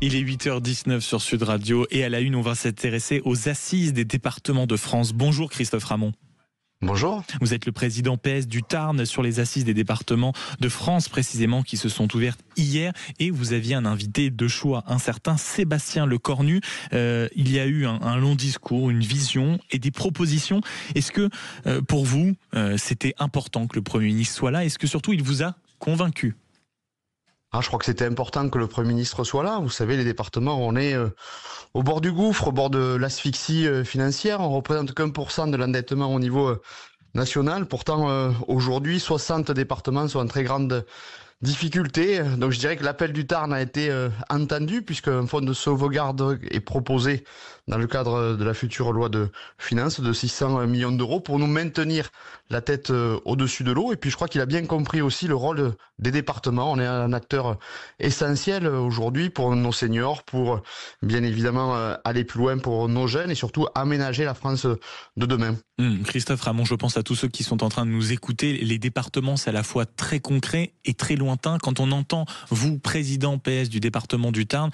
Il est 8h19 sur Sud Radio et à la une, on va s'intéresser aux assises des départements de France. Bonjour Christophe Ramon. Bonjour. Vous êtes le président PS du Tarn sur les assises des départements de France précisément qui se sont ouvertes hier et vous aviez un invité de choix, un certain Sébastien Lecornu. Il y a eu un long discours, une vision et des propositions. Est-ce que pour vous, c'était important que le Premier ministre soit là? Est-ce que surtout il vous a convaincu? Je crois que c'était important que le Premier ministre soit là. Vous savez, les départements, on est au bord du gouffre, au bord de l'asphyxie financière. On représente qu'1% de l'endettement au niveau national. Pourtant, aujourd'hui, 60 départements sont en très grande difficulté. Donc je dirais que l'appel du Tarn a été entendu puisqu'un fonds de sauvegarde est proposé dans le cadre de la future loi de finances de 600 millions d'euros pour nous maintenir la tête au-dessus de l'eau. Et puis je crois qu'il a bien compris aussi le rôle des départements. On est un acteur essentiel aujourd'hui pour nos seniors, pour bien évidemment aller plus loin pour nos jeunes et surtout aménager la France de demain. Christophe Ramon, je pense à tous ceux qui sont en train de nous écouter. Les départements, c'est à la fois très concret et très lointain. Quand on entend vous, président PS du département du Tarn,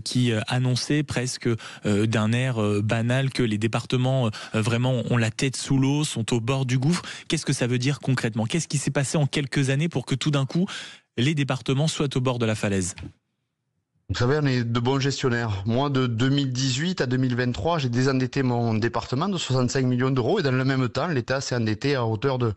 qui annonçait presque d'un air banal que les départements vraiment ont la tête sous l'eau, sont au bord du gouffre, qu'est-ce que ça veut dire concrètement? Qu'est-ce qui s'est passé en quelques années pour que tout d'un coup, les départements soient au bord de la falaise? Vous savez, on est de bons gestionnaires. Moi, de 2018 à 2023, j'ai désendetté mon département de 65 millions d'euros et dans le même temps, l'État s'est endetté à hauteur de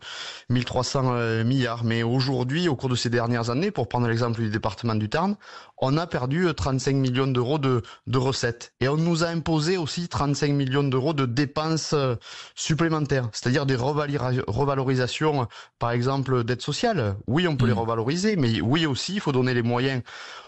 1300 milliards. Mais aujourd'hui, au cours de ces dernières années, pour prendre l'exemple du département du Tarn, on a perdu 35 millions d'euros de recettes. Et on nous a imposé aussi 35 millions d'euros de dépenses supplémentaires, c'est-à-dire des revalorisations, par exemple, d'aides sociales. Oui, on peut les revaloriser, mais oui aussi, il faut donner les moyens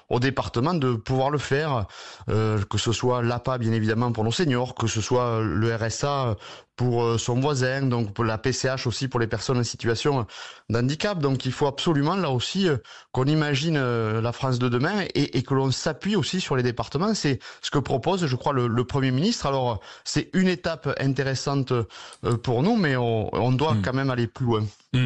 au département de pouvoir le faire, que ce soit l'APA bien évidemment pour nos seniors, que ce soit le RSA pour son voisin, donc pour la PCH aussi pour les personnes en situation d'handicap. Donc il faut absolument là aussi qu'on imagine la France de demain et que l'on s'appuie aussi sur les départements. C'est ce que propose, je crois, le Premier ministre. Alors c'est une étape intéressante pour nous, mais on doit quand même aller plus loin.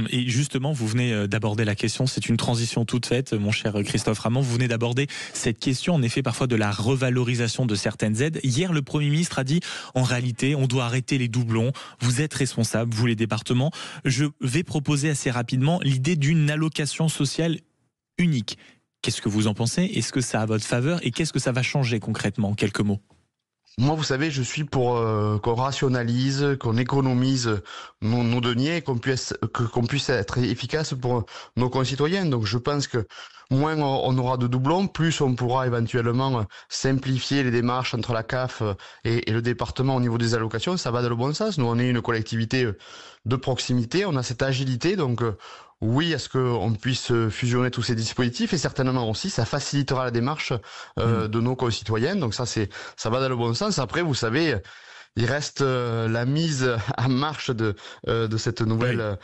Et justement, vous venez d'aborder la question, c'est une transition toute faite, mon cher Christophe Ramon, vous venez d'aborder cette question, en effet, parfois de la revalorisation de certaines aides. Hier, le Premier ministre a dit, en réalité, on doit arrêter les doublons, vous êtes responsables, vous les départements. Je vais proposer assez rapidement l'idée d'une allocation sociale unique. Qu'est-ce que vous en pensez? Est-ce que ça a votre faveur? Et qu'est-ce que ça va changer concrètement, en quelques mots? Moi, vous savez, je suis pour qu'on rationalise, qu'on économise nos deniers, qu'on puisse être efficace pour nos concitoyens. Donc, je pense que moins on aura de doublons, plus on pourra éventuellement simplifier les démarches entre la CAF et le département au niveau des allocations. Ça va dans le bon sens. Nous, on est une collectivité de proximité, on a cette agilité, donc oui, à ce qu'on puisse fusionner tous ces dispositifs et certainement aussi, ça facilitera la démarche de nos concitoyens. Donc ça va dans le bon sens. Après, vous savez, il reste la mise en marche de cette nouvelle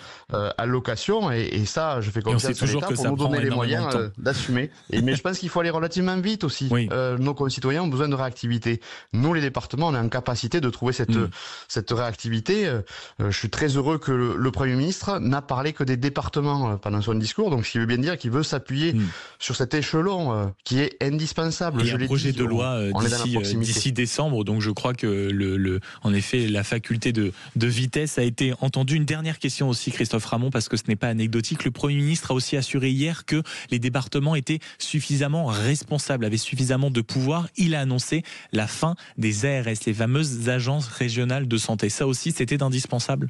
allocation et ça, je fais confiance à l'État pour nous donner les moyens d'assumer. Mais je pense qu'il faut aller relativement vite aussi. Oui. Nos concitoyens ont besoin de réactivité. Nous, les départements, on est en capacité de trouver cette réactivité. Je suis très heureux que le Premier ministre n'a parlé que des départements pendant son discours. Donc, ce qui veut bien dire qu'il veut s'appuyer sur cet échelon qui est indispensable. Et un projet de loi d'ici décembre. Donc, je crois que en effet, la faculté de vitesse a été entendue. Une dernière question aussi, Christophe Ramon, parce que ce n'est pas anecdotique. Le Premier ministre a aussi assuré hier que les départements étaient suffisamment responsables, avaient suffisamment de pouvoir. Il a annoncé la fin des ARS, les fameuses agences régionales de santé. Ça aussi, c'était indispensable.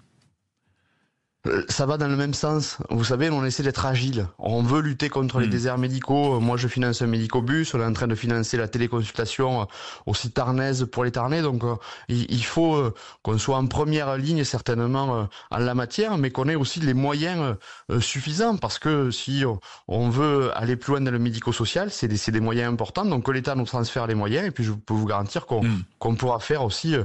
Ça va dans le même sens. Vous savez, on essaie d'être agile. On veut lutter contre les déserts médicaux. Moi, je finance un médicobus. On est en train de financer la téléconsultation aussi tarnaise pour les Tarnais. Donc, il faut qu'on soit en première ligne, certainement, en la matière, mais qu'on ait aussi les moyens suffisants. Parce que si on veut aller plus loin dans le médico-social, c'est des moyens importants. Donc, que l'État nous transfère les moyens. Et puis, je peux vous garantir qu'on pourra faire aussi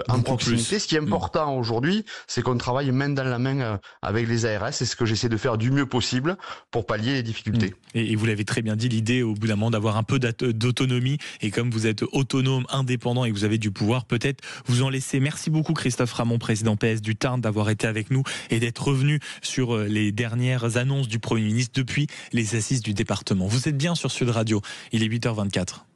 en proximité. Ce qui est important aujourd'hui, c'est qu'on travaille main dans la main avec les ARS, c'est ce que j'essaie de faire du mieux possible pour pallier les difficultés. Et vous l'avez très bien dit, l'idée au bout d'un moment d'avoir un peu d'autonomie, et comme vous êtes autonome, indépendant et que vous avez du pouvoir, peut-être vous en laisser. Merci beaucoup Christophe Ramon, président PS du Tarn, d'avoir été avec nous et d'être revenu sur les dernières annonces du Premier ministre depuis les assises du département. Vous êtes bien sur Sud Radio, il est 8h24.